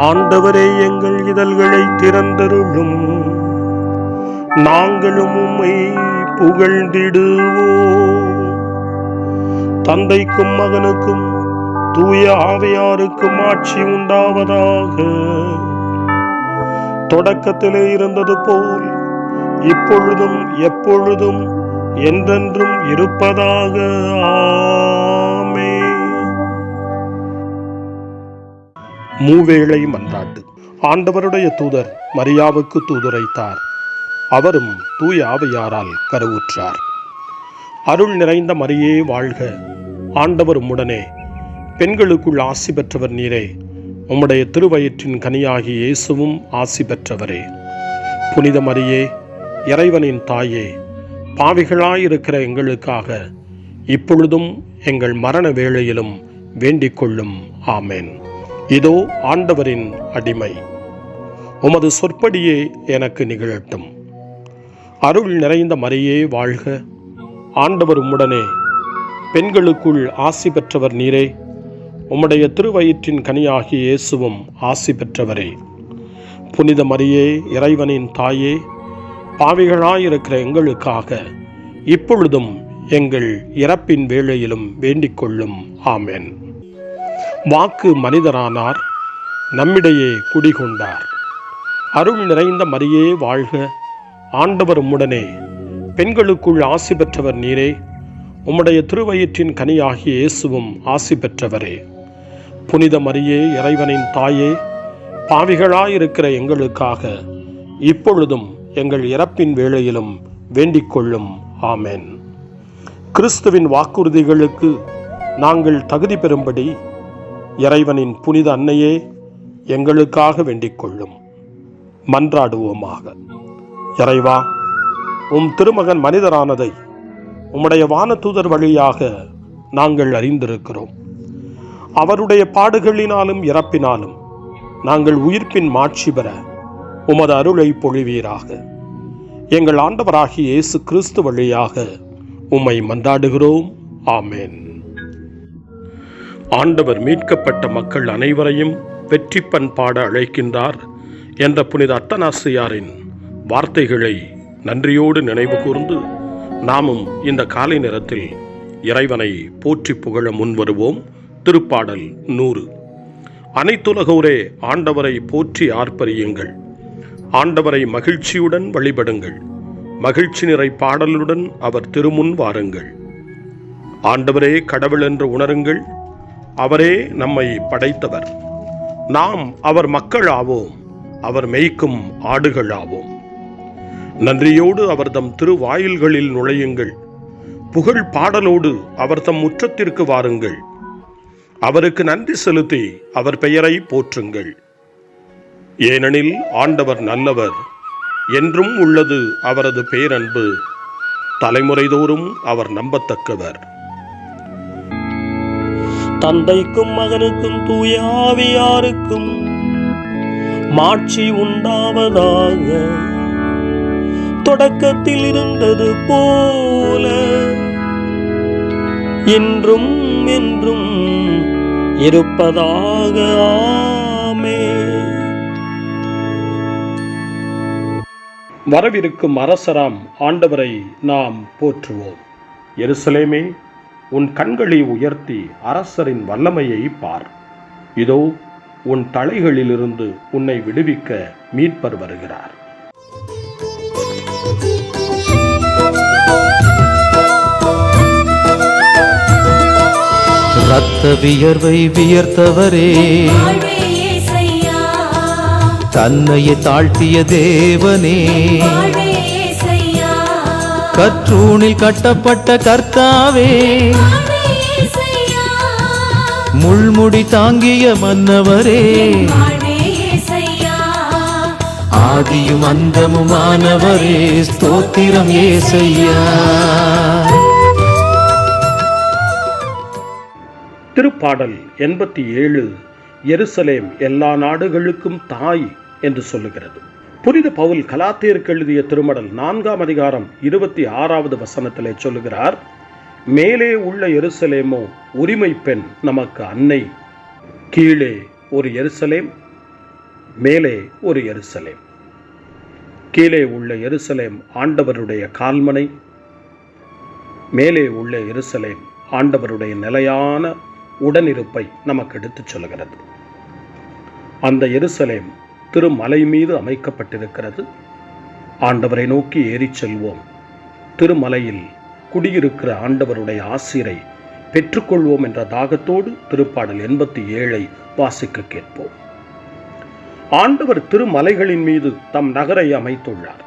ஆண்டவரே, எங்கள் இதழ்களை திறந்தருளும், நாங்களும் உம்மை புகழ்ந்திடுவோம். தந்தைக்கும் மகனுக்கும் தூய ஆவியாருக்கும் ஆட்சி உண்டாவதாக. தொடக்கத்திலே இருந்தது போல் இப்பொழுதும் எப்பொழுதும் என்றென்றும் இருப்பதாக. ஆமென். மூவேளை மன்றாட்டு. ஆண்டவருடைய தூதர் மரியாவுக்கு தூதுரைத்தார். அவரும் தூய ஆவியாரால் கருவுற்றார். அருள் நிறைந்த மரியே வாழ்க, ஆண்டவர் உம்முடனே, பெண்களுக்குள் ஆசி பெற்றவர் நீரே, உம்முடைய திருவயிற்றின் கனியாகிய இயேசுவும் ஆசி பெற்றவரே. புனித மரியே, இறைவனின் தாயே, பாவிகளாயிருக்கிற எங்களுக்காக இப்பொழுதும் எங்கள் மரண வேளையிலும் வேண்டிக் கொள்ளும். ஆமென். இதோ ஆண்டவரின் அடிமை, உமது சொற்படியே எனக்கு நிகழட்டும். அருள் நிறைந்த மரியே வாழ்க, ஆண்டவர் உம்முடனே, பெண்களுக்குள் ஆசி பெற்றவர் நீரே, உம்முடைய திருவயிற்றின் கனியாகிய இயேசுவும் ஆசி பெற்றவரே. புனித மரியே, இறைவனின் தாயே, பாவிகளாயிருக்கிற எங்களுக்காக இப்பொழுதும் எங்கள் இறப்பின் வேளையிலும் வேண்டிக் கொள்ளும். ஆமென். வாக்கு மனிதரானார், நம்மிடையே குடிகொண்டார். அருள் நிறைந்த மரியே வாழ்க, ஆண்டவர் உம்முடனே, பெண்களுக்குள் ஆசி பெற்றவர் நீரே, உம்முடைய திருவயிற்றின் கனியாகிய இயேசுவும் ஆசி பெற்றவரே. புனித மரியே, இறைவனின் தாயே, பாவிகளாயிருக்கிற எங்களுக்காக இப்பொழுதும் எங்கள் இறப்பின் வேளையிலும் வேண்டிக் கொள்ளும். ஆமென். கிறிஸ்துவின் வாக்குறுதிகளுக்கு நாங்கள் தகுதி பெறும்படி இறைவனின் புனித அன்னையே, எங்களுக்காக வேண்டிக் கொள்ளும். மன்றாடுவோமாக. இறைவா, உம் திருமகன் மனிதரானதை உம்முடைய வானதூதர் வழியாக நாங்கள் அறிந்திருக்கிறோம். அவருடைய பாடுகளினாலும் இறப்பினாலும் நாங்கள் உயிர்ப்பின் மாட்சி பெற உமது அருளை பொழிவீராக. எங்கள் ஆண்டவராகிய இயேசு கிறிஸ்து வழியாக உம்மை மன்றாடுகிறோம். ஆமென். ஆண்டவர் மீட்கப்பட்ட மக்கள் அனைவரையும் வெற்றி பண்பாட அழைக்கின்றார் என்ற புனித அத்தனாசியாரின் வார்த்தைகளை நன்றியோடு நினைவு கூர்ந்து நாமும் இந்த காலை நேரத்தில் இறைவனை போற்றி புகழ முன்வருவோம். திருப்பாடல் 100. அனைத்துலகோரே ஆண்டவரை போற்றி ஆர்ப்பரியுங்கள். ஆண்டவரை மகிழ்ச்சியுடன் வழிபடுங்கள். மகிழ்ச்சி நிறை பாடலுடன் அவர் திருமுன் வாருங்கள். ஆண்டவரே கடவுள் என்று உணருங்கள். அவரே நம்மை படைத்தவர். நாம் அவர் மக்கள் ஆவோம். அவர் மேய்க்கும் ஆடுகள் ஆவோம். நன்றியோடு அவர் தம் திருவாயில்களில் நுழையுங்கள். புகழ் பாடலோடு அவர் தம் முற்றத்திற்கு வாருங்கள். அவருக்கு நன்றி செலுத்தி அவர் பெயரை போற்றுங்கள். ஏனெனில் ஆண்டவர் நல்லவர், என்றும் உள்ளது அவரது பேரன்பு, தலைமுறைதோறும் அவர் நம்பத்தக்கவர். தந்தைக்கும் மகனுக்கும் தூய ஆவியாருக்கும் மாட்சி உண்டாவதாக. தொடக்கத்தில் இருந்தது போல இன்றும் என்றும் இருப்பதாக. ஆமென். வரவிருக்கும் அரசராம் ஆண்டவரை நாம் போற்றுவோம். எருசலேமே, உன் கண்களை உயர்த்தி அரசரின் வல்லமையை பார். இதோ உன் தலைகளிலிருந்து உன்னை விடுவிக்க மீட்பர் வருகிறார். இரத்த வியர்வை வியர்த்தவரே, தன்னையே தாழ்த்திய தேவனே, கற்றூணில் கட்டப்பட்ட கர்த்தாவே, முள்முடி தாங்கிய மன்னவரே, ஆதியும் அந்தமுமானவரே, ஸ்தோத்திரம் ஏசையா. திருப்பாடல் 87 எருசலேம் எல்லா நாடுகளுக்கும் தாய் என்று சொல்லுகிறது. புனித பவுல் கலாத்தியருக்கு எழுதிய திருமடல் 4ஆம் அதிகாரம் 26வது வசனத்திலே சொல்லுகிறார், மேலே உள்ள எருசலேமோ உரிமை பெண் நமக்கு அன்னை, கீழே ஒரு எருசலேம் மேலே ஒரு எருசலேம், கீழே உள்ள எருசலேம் ஆண்டவருடைய கால்மனை, மேலே உள்ள எருசலேம் ஆண்டவருடைய நிலையான உடனிருப்பை நமக்கு எடுத்துச் சொல்கிறது. அந்த எருசலேம் திருமலை மீது அமைக்கப்பட்டிருக்கிறது. ஆண்டவரை நோக்கி ஏறிச் செல்வோம். திருமலையில் குடியிருக்கிற ஆண்டவருடைய ஆசிரை பெற்றுக்கொள்வோம் என்ற தாகத்தோடு திருப்பாடல் 87 வாசிக்க கேட்போம். ஆண்டவர் திருமலைகளின் மீது தம் நகரை அமைத்துள்ளார்.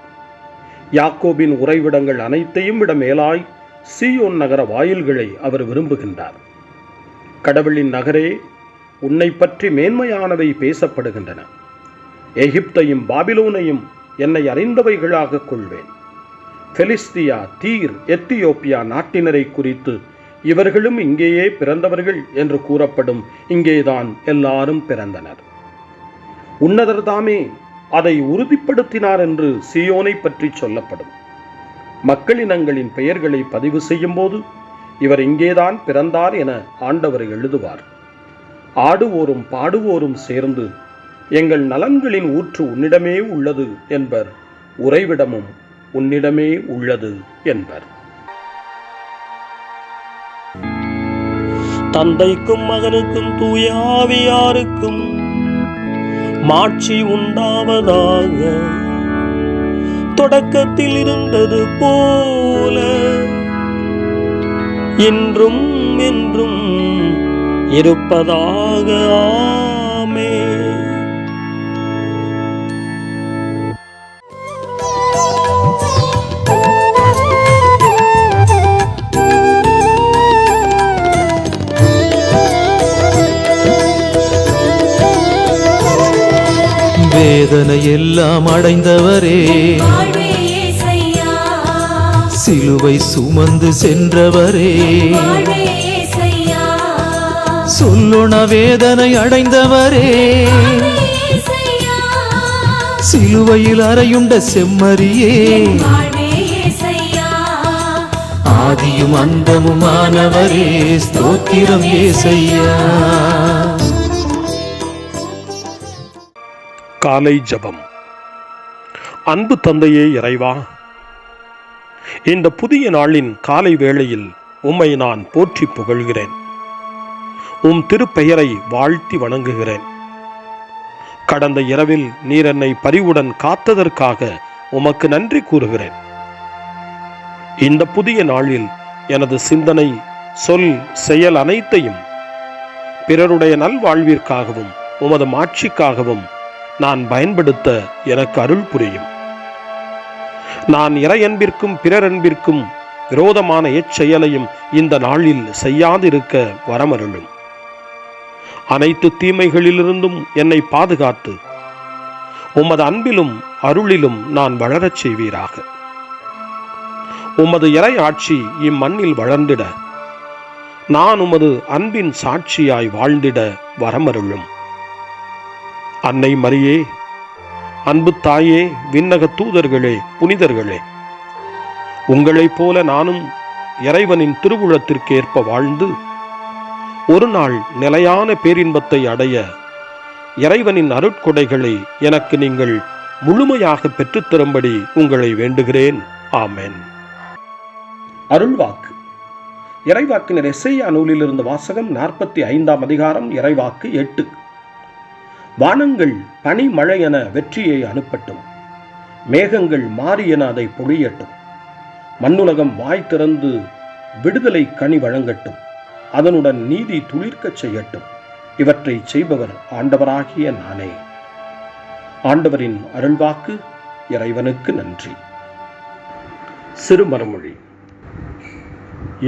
யாக்கோபின் உறைவிடங்கள் அனைத்தையும் விட மேலாய் சீயோன் நகர வாயில்களை அவர் விரும்புகின்றார். கடவுளின் நகரே, உன்னை பற்றி மேன்மையானவை பேசப்படுகின்றன. எகிப்தையும் பாபிலோனையும் என்னை அறிந்தவைகளாக கொள்வேன். பெலிஸ்தியா, தீர், எத்தியோப்பியா நாட்டினரை குறித்து இவர்களும் இங்கேயே பிறந்தவர்கள் என்று கூறப்படும். இங்கேதான் எல்லாரும் பிறந்தனர். உன்னதர் தாமே அதை உறுதிப்படுத்தினார் என்று சீயோனை பற்றி சொல்லப்படும். மக்களினங்களின் பெயர்களை பதிவு செய்யும் போது இவர் இங்கேதான் பிறந்தார் என ஆண்டவர் எழுதுவார். ஆடுவோரும் பாடுவோரும் சேர்ந்து எங்கள் நலன்களின் ஊற்று உன்னிடமே உள்ளது என்பர். உறைவிடமும் உன்னிடமே உள்ளது என்பர். தந்தைக்கும் மகனுக்கும் தூய ஆவியாருக்கும் மாட்சி உண்டாவதாக. தொடக்கத்தில் இருந்தது போல இன்றும் என்றும் இருப்பதாக. ஆமென். வேதனை எல்லாம் அடைந்தவரே, சிலுவை சுமந்து சென்றவரே, சொல்லொண வேதனை அடைந்தவரே, சிலுவையில் அறையுண்ட செம்மறியே, ஆதியும் அந்தமுமானவரே, ஸ்தோத்திரம் ஏசையா. காலை ஜெபம். அன்பு தந்தையே இறைவா, இந்த புதிய நாளின் காலை வேளையில் உம்மை நான் போற்றி புகழ்கிறேன். உம் திருப்பெயரை வாழ்த்தி வணங்குகிறேன். கடந்த இரவில் நீர் என்னை பரிவுடன் காத்ததற்காக உமக்கு நன்றி கூறுகிறேன். இந்த புதிய நாளில் எனது சிந்தனை, சொல், செயல் அனைத்தையும் பிறருடைய நல்வாழ்விற்காகவும் உமது மாட்சிக்காகவும் நான் பயன்படுத்த எனக்கு அருள் புரியும். நான் இறையன்பிற்கும் பிறரன்பிற்கும் விரோதமான எச்செயலையும் இந்த நாளில் செய்யாதிருக்க வரமருளும். அனைத்து தீமைகளிலிருந்தும் என்னை பாதுகாத்து உமது அன்பிலும் அருளிலும் நான் வளரச் செய்வீராக. உமது இறை ஆட்சி இம்மண்ணில் வளர்ந்திட நான் உமது அன்பின் சாட்சியாய் வாழ்ந்திட வரமருளும். அன்னை மரியே, அன்பு தாயே, விண்ணக தூதர்களே, புனிதர்களே, உங்களைப் போல நானும் இறைவனின் திருவுளத்திற்கு ஏற்ப வாழ்ந்து ஒரு நாள் நிலையான பேரின்பத்தை அடைய இறைவனின் அருட்கொடைகளை எனக்கு நீங்கள் முழுமையாக பெற்றுத்தரும்படி உங்களை வேண்டுகிறேன். ஆமென். அருள்வாக்கு. இறைவாக்கினர் எசேயா நூலிலிருந்து வாசகம். 45ஆம் அதிகாரம், இறைவாக்கு 8. வானங்கள் பனி மழை என வெற்றியை அனுப்பட்டும், மேகங்கள் மாறி என அதை பொழியட்டும். மண்ணுலகம் வாய் திறந்து விடுதலை கனி வழங்கட்டும், அதனுடன் நீதி துளிர்க்கச் செய்யட்டும். இவற்றை செய்பவர் ஆண்டவராகிய நானே. ஆண்டவரின் அருள்வாக்கு. இறைவனுக்கு நன்றி. சிறுமரமொழி.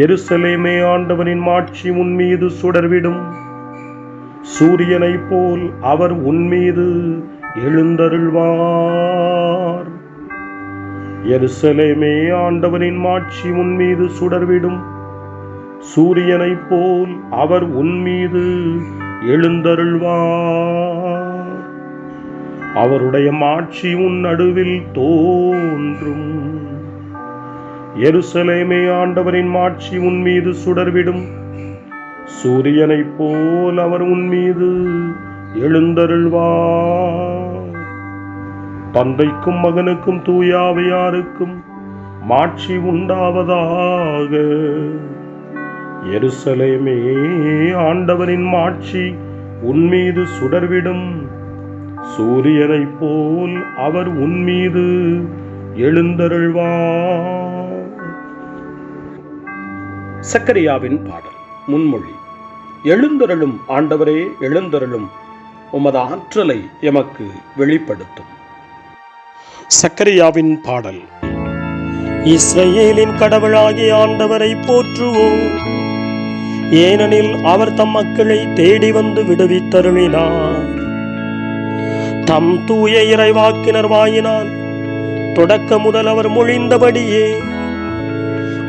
எருசலேமே, ஆண்டவரின் மாட்சி உன்மீது சுடர்விடும். சூரியனை போல் அவர் உன்மீது எழுந்தருள்வார். எருசலேமே, ஆண்டவரின் மாட்சி உன்மீது சுடர்விடும். சூரியனை போல் அவர் உன்மீது எழுந்தருள்வார். அவருடைய மாட்சி உன் நடுவில் தோன்றும். எருசலேமே, ஆண்டவரின் மாட்சி உன்மீது சுடர்விடும். சூரியனை போல் அவர் உன்மீது எழுந்தருள்வார். தந்தைக்கும் மகனுக்கும் தூய ஆவியாருக்கும் மாட்சி உண்டாவதாக. எருசலேமே, ஆண்டவரின் மாட்சி உன்மீது சுடர்விடும். சூரியனைப் போல் அவர் உன்மீது எழுந்தருள்வார். சக்கரியாவின் பாடல். முன்மொழி. எழுந்தருளும் ஆண்டவரே, எழுந்தருளும், உமது ஆற்றலை எமக்கு வெளிப்படுத்தும். சக்கரியாவின் பாடல். இஸ்ரவேலின் கடவுளாகிய ஆண்டவரை போற்றுவோம். ஏனெனில் அவர் தம் மக்களை தேடி வந்து விடுவித்தருளினார். தம் தூய இறைவாக்கினர் வாயினால் தொடக்க முதல் அவர் மொழிந்தபடியே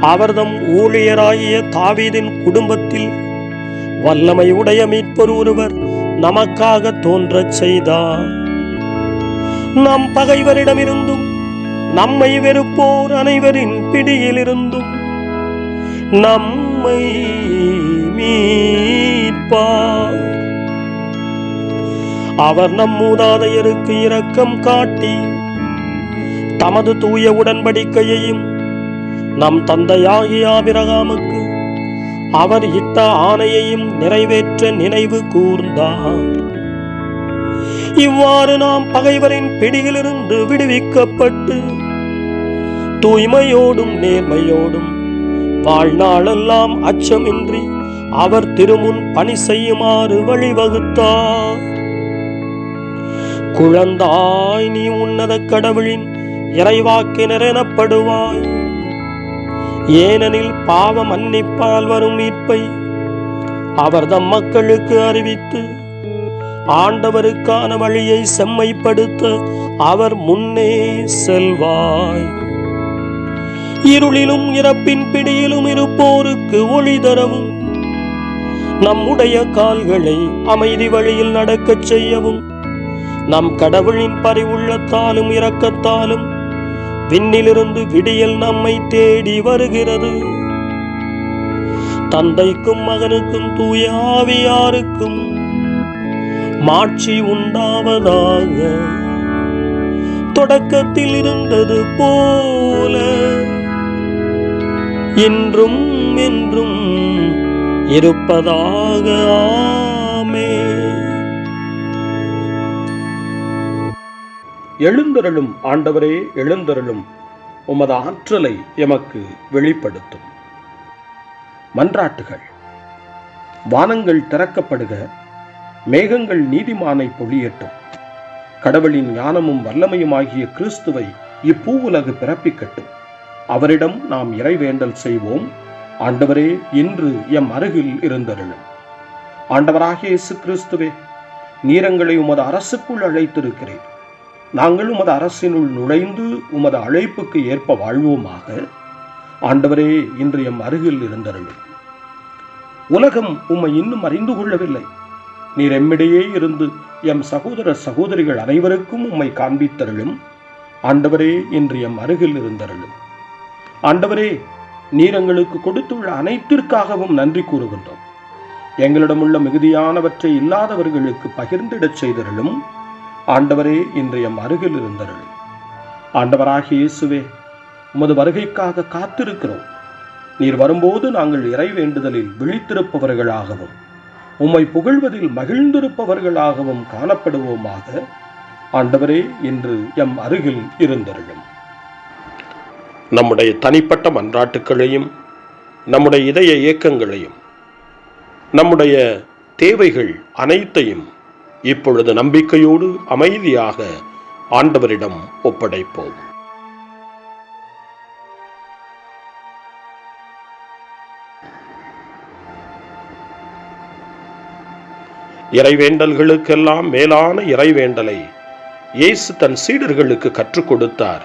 அவர்தம் ஊழியராகிய தாவீதின் குடும்பத்தில் வல்லமை உடைய மீட்பர் ஒருவர் நமக்காக தோன்றச் செய்தார். நம் பகைவரிடமிருந்தும் நம்மை வெறுப்போர் அனைவரின் பிடியிலிருந்தும் நம்மை மீட்பார். அவர் நம் மூதாதையருக்கு இரக்கம் காட்டி தமது தூய உடன்படிக்கையையும் நம் தந்தையாகிய ஆபிரகாமுக்கு அவர் இட்ட ஆணையையும் நிறைவேற்ற நினைவு கூர்ந்தார். இவ்வாறு நாம் பகைவரின் பிடியிலிருந்து விடுவிக்கப்பட்டு தூய்மையோடும் நேர்மையோடும் வாழ்நாளெல்லாம் அச்சமின்றி அவர் திருமுன் பணி செய்யுமாறு வழிவகுத்தார். குழந்தாய், நீ உன்னத கடவுளின் இறைவாக்கினர் எனப்படுவாய். ஏனெனில் பாவ மன்னிப்பால் வரும் மீட்பை அவர் தம் மக்களுக்கு அறிவித்து ஆண்டவருக்கான வழியை செம்மைப்படுத்த அவர் முன்னே செல்வாய். இருளிலும் இறப்பின் பிடியிலும் இருப்போருக்கு ஒளி தரவும் நம்முடைய கால்களை அமைதி வழியில் நடக்கச் செய்யவும் நம் கடவுளின் பரிவுள்ளத்தாலும் இரக்கத்தாலும் விண்ணிலிருந்து விடியல் நம்மை தேடி வருகிறது. தந்தைக்கும் மகனுக்கும் தூய ஆவியாருக்கும் மாட்சி உண்டாவதாக. தொடக்கத்தில் இருந்தது போல இன்றும் என்றும் இருப்பதாக. ஆமென். எழுந்தருளும் ஆண்டவரே, எழுந்தருளும், உமது ஆற்றலை எமக்கு வெளிப்படுத்தும். மன்றாட்டுகள். வானங்கள் திறக்கப்படுக, மேகங்கள் நீதிமானை பொழியட்டும். கடவுளின் ஞானமும் வல்லமையுமாகிய கிறிஸ்துவை இப்பூவுலகு பிறப்பிக்கட்டும். அவரிடம் நாம் இறைவேண்டல் செய்வோம். ஆண்டவரே, இன்று எம் அருகில் இருந்தருளும். ஆண்டவராகிய இயேசு கிறிஸ்துவே, நீரங்களை உமது அரசுக்குள் அழைத்திருக்கிறேன். நாங்கள் உமது அரசினுள் நுழைந்து உமது அழைப்புக்கு ஏற்ப வாழ்வோமாக. ஆண்டவரே, இன்று எம் அருகில் இருந்தருளும். உலகம் உம்மை இன்னும் அறிந்து கொள்ளவில்லை. நீர் எம்மிடையே இருந்து எம் சகோதர சகோதரிகள் அனைவருக்கும் உம்மை காண்பித்தருளும். ஆண்டவரே, இன்று எம் அருகில் இருந்தருளும். ஆண்டவரே, நீர் எங்களுக்கு கொடுத்துள்ள அனைத்திற்காகவும் நன்றி கூறுகின்றோம். எங்களிடமுள்ள மிகுதியானவற்றை இல்லாதவர்களுக்கு பகிர்ந்திடச் செய்தருளும். ஆண்டவரே, இன்று எம் அருகில் இருந்தருளும். ஆண்டவராகிய இயேசுவே, உமது வருகைக்காக காத்திருக்கிறோம். நீர் வரும்போது நாங்கள் இறை வேண்டுதலில் விழித்திருப்பவர்களாகவும் உம்மை புகழ்வதில் மகிழ்ந்திருப்பவர்களாகவும் காணப்படுவோமாக. ஆண்டவரே, இன்று எம் அருகில் இருந்தருளும். நம்முடைய தனிப்பட்ட மன்றாட்டுக்களையும் நம்முடைய இதய இயக்கங்களையும் நம்முடைய தேவைகள் அனைத்தையும் இப்பொழுது நம்பிக்கையோடு அமைதியாக ஆண்டவரிடம் ஒப்படைப்போம். இறைவேண்டல்களுக்கெல்லாம் மேலான இறைவேண்டலை இயேசு தன் சீடர்களுக்கு கற்றுக் கொடுத்தார்.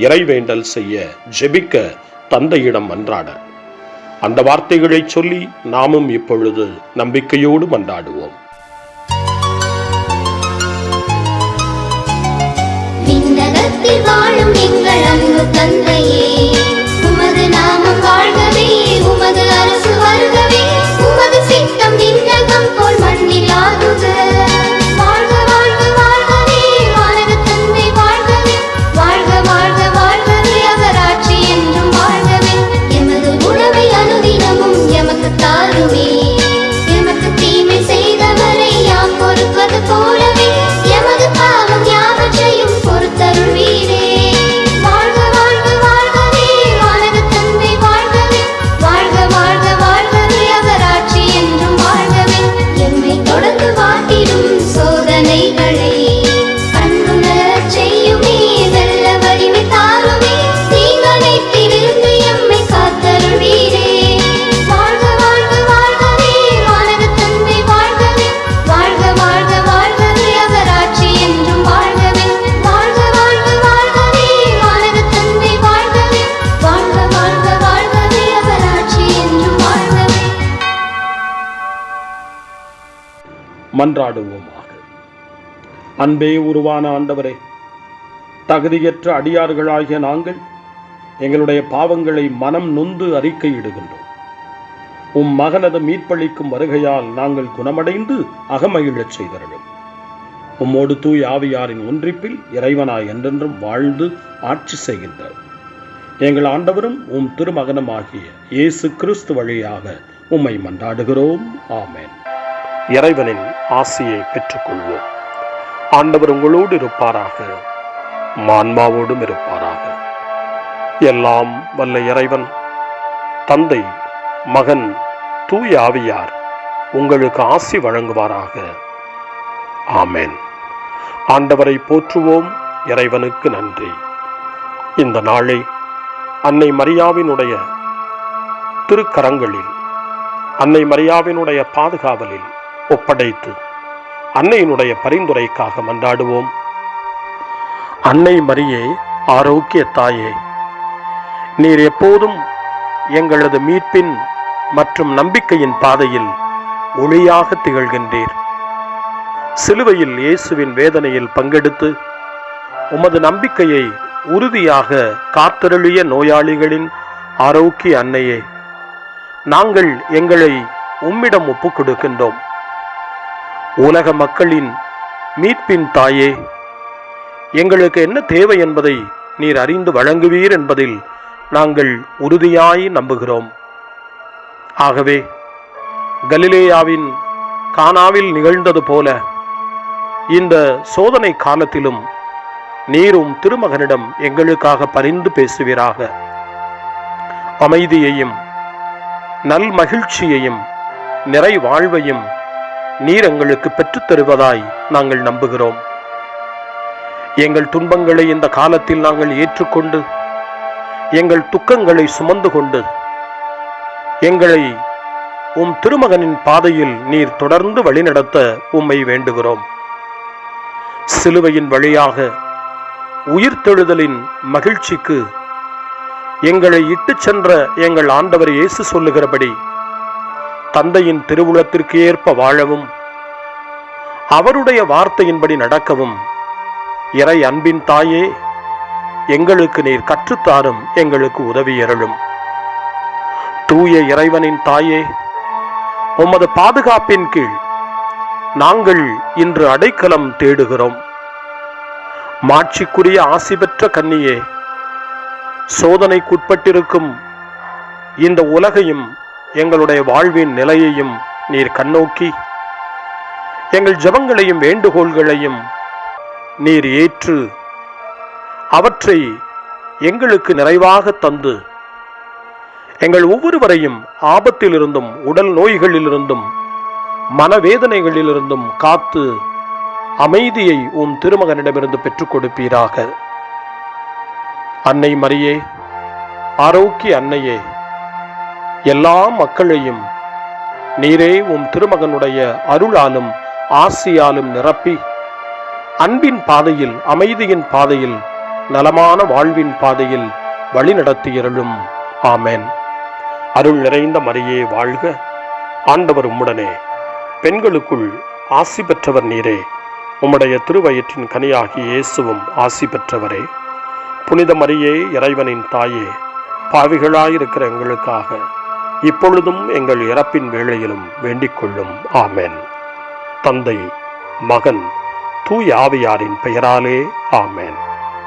இறைவேண்டல் செய்ய, ஜெபிக்க, தந்தையிடம் மன்றாட. அந்த வார்த்தைகளை சொல்லி நாமும் இப்பொழுது நம்பிக்கையோடு மன்றாடுவோம். விண்ணகத்தில் வாழும் எங்கள் அன்பு தந்தையே, உமது நாமம் வாழ்கவே, உமது அரசு வருகவே, உமது சித்தம் விண்ணகம் போல் மண்ணில் ஆகுக. மன்றாடுவோமாக. அன்பே உருவான ஆண்டவரே, தகுதியற்ற அடியார்களாகிய நாங்கள் எங்களுடைய பாவங்களை மனம் நொந்து அறிக்கையிடுகின்றோம். உம் மகனது மீட்பளிக்கும் வருகையால் நாங்கள் குணமடைந்து அகமகிழச் செய்தருளும். உம்மோடு தூய் ஆவியாரின் ஒன்றிப்பில் இறைவனாய் என்றென்றும் வாழ்ந்து ஆட்சி செய்கின்றார் எங்கள் ஆண்டவரும் உம் திருமகனுமாகிய இயேசு கிறிஸ்து வழியாக உம்மை மன்றாடுகிறோம். ஆமென். இறைவனின் ஆசியை பெற்றுக்கொள்வோம். ஆண்டவர் உங்களோடு இருப்பாராக, ஆன்மாவோடும் இருப்பாராக. எல்லாம் வல்ல இறைவன் தந்தை, மகன், தூய ஆவியார் உங்களுக்கு ஆசி வழங்குவாராக. ஆமென். ஆண்டவரை போற்றுவோம். இறைவனுக்கு நன்றி. இந்த நாளை அன்னை மரியாவினுடைய திருக்கரங்களில், அன்னை மரியாவினுடைய பாதுகாவலில் ஒப்படைத்து அன்னையினுடைய பரிந்துரைக்காக மன்றாடுவோம். அன்னை மரியே, ஆரோக்கிய தாயே, நீர் எப்போதும் எங்களது மீட்பின் மற்றும் நம்பிக்கையின் பாதையில் ஒளியாக திகழ்கின்றீர். சிலுவையில் இயேசுவின் வேதனையில் பங்கெடுத்து உமது நம்பிக்கையை உறுதியாக காத்தருளிய நோயாளிகளின் ஆரோக்கிய அன்னையே, நாங்கள் எங்களை உம்மிடம் ஒப்புக் கொடுக்கின்றோம். உலக மக்களின் மீட்பின் தாயே, எங்களுக்கு என்ன தேவை என்பதை நீர் அறிந்து வழங்குவீர் என்பதில் நாங்கள் உறுதியாய் நம்புகிறோம். ஆகவே கலிலேயாவின் கானாவில் நிகழ்ந்தது போல இந்த சோதனை காலத்திலும் நீரும் திருமகனிடம் எங்களுக்காக பரிந்து பேசுவீராக. அமைதியையும் நல் மகிழ்ச்சியையும் நிறை வாழ்வையும் நீர் எங்களுக்கு பெற்றுத் தருவதாய் நாங்கள் நம்புகிறோம். எங்கள் துன்பங்களை இந்த காலத்தில் நாங்கள் ஏற்றுக்கொண்டு, எங்கள் துக்கங்களை சுமந்து கொண்டு, எங்களை உம் திருமகனின் பாதையில் நீர் தொடர்ந்து வழிநடத்த உம்மை வேண்டுகிறோம். சிலுவையின் வழியாக உயிர்த்தெழுதலின் மகிழ்ச்சிக்கு எங்களை இட்டுச் சென்ற எங்கள் ஆண்டவர் இயேசு சொல்லுகிறபடி தந்தையின் திருவுளத்திற்கு ஏற்ப வாழவும், அவருடைய வார்த்தையின்படி நடக்கவும் இறை அன்பின் தாயே, எங்களுக்கு நீர் கற்றுத்தாரும், எங்களுக்கு உதவி அருளும். தூய இறைவனின் தாயே, உமது பாதுகாப்பின் கீழ் நாங்கள் இன்று அடைக்கலம் தேடுகிறோம். மாட்சிக்குரிய ஆசி பெற்ற கன்னியே, சோதனைக்குட்பட்டிருக்கும் இந்த உலகையும் எங்களுடைய வாழ்வின் நிலையையும் நீர் கண்ணோக்கி எங்கள் ஜெபங்களையும் வேண்டுகோள்களையும் நீர் ஏற்று அவற்றை எங்களுக்கு நிறைவாக தந்து எங்கள் ஒவ்வொருவரையும் ஆபத்திலிருந்தும் உடல் நோய்களிலிருந்தும் மனவேதனைகளிலிருந்தும் காத்து அமைதியை உம் திருமகனிடமிருந்து பெற்றுக் கொடுப்பீராக. அன்னை மரியே, ஆரோக்கிய அன்னையே, எல்லா மக்களையும் நீரே உம் திருமகனுடைய அருளாலும் ஆசியாலும் நிரப்பி அன்பின் பாதையில், அமைதியின் பாதையில், நலமான வாழ்வின் பாதையில் வழிநடத்தியருளும். ஆமென். அருள் நிறைந்த மரியே வாழ்க, ஆண்டவர் உம்முடனே, பெண்களுக்குள் ஆசி பெற்றவர் நீரே, உம்முடைய திருவயிற்றின் கனியாகிய இயேசுவும் ஆசி பெற்றவரே. புனித மரியே, இறைவனின் தாயே, பாவிகளாயிருக்கிற எங்களுக்காக இப்பொழுதும் எங்கள் இறப்பின் வேளையிலும் வேண்டிக் கொள்ளும். ஆமென். தந்தை, மகன், தூய ஆவியாரின் பெயராலே ஆமென்.